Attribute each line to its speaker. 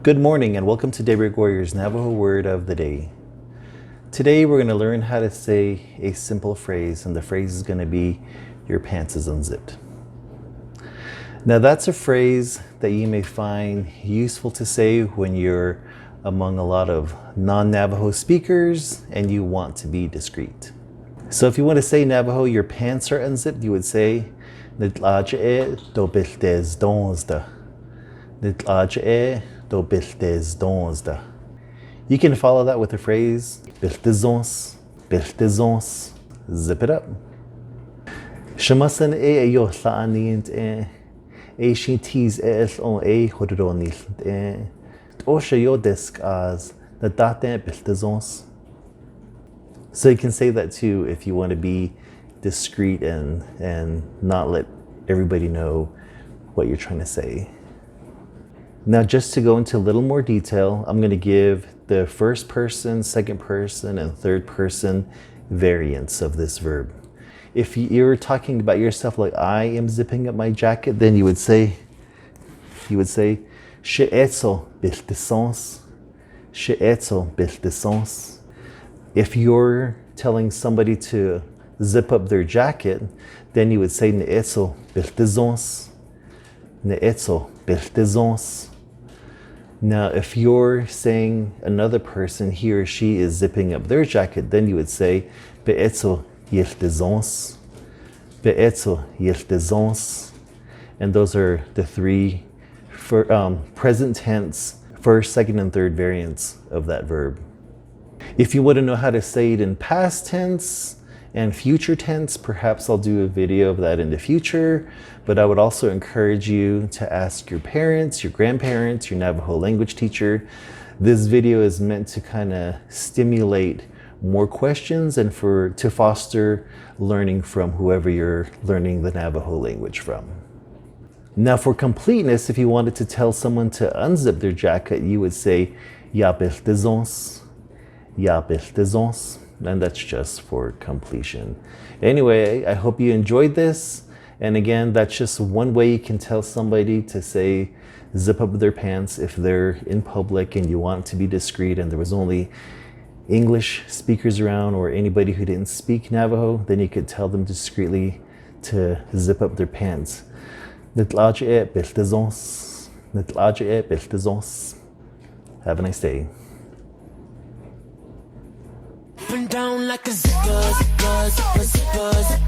Speaker 1: Good morning and welcome to Daybreak Warriors Navajo Word of the Day. Today we're going to learn how to say a simple phrase, and the phrase is going to be, your pants is unzipped. Now that's a phrase that you may find useful to say when you're among a lot of non-Navajo speakers and you want to be discreet. So if you want to say Navajo, your pants are unzipped, you would say, Nitł'aaji do deezdó. Nitł'aaji do deezdó. You can follow that with the phrase, deesk'aaz, zip it up. Shimásání ayoo áníí, tease hódidoonííł, ayoo deesk'aaz, Nidááhdé. So you can say that too if you want to be discreet and not let everybody know what you're trying to say. Now, just to go into a little more detail, I'm going to give the first person, second person, and third person variants of this verb. If you're talking about yourself like, I am zipping up my jacket, then you would say, she'etzo deezdó. If you're telling somebody to zip up their jacket, then you would say, nit'éé deezdó. Now, if you're saying another person, he or she is zipping up their jacket, then you would say, be'etzo deezdó. And those are the three present tense, first, second, and third variants of that verb. If you want to know how to say it in past tense and future tense, perhaps I'll do a video of that in the future, but I would also encourage you to ask your parents, your grandparents, your Navajo language teacher. This video is meant to kind of stimulate more questions and to foster learning from whoever you're learning the Navajo language from. Now, for completeness, if you wanted to tell someone to unzip their jacket, you would say, deezdó. And that's just for completion. Anyway, I hope you enjoyed this. And again, that's just one way you can tell somebody to say, zip up their pants if they're in public and you want to be discreet and there was only English speakers around or anybody who didn't speak Navajo, then you could tell them discreetly to zip up their pants. Nitł'aaji deezdó. Have a nice day.
Speaker 2: Down like a zipper, zipper, zipper, zipper, zipper.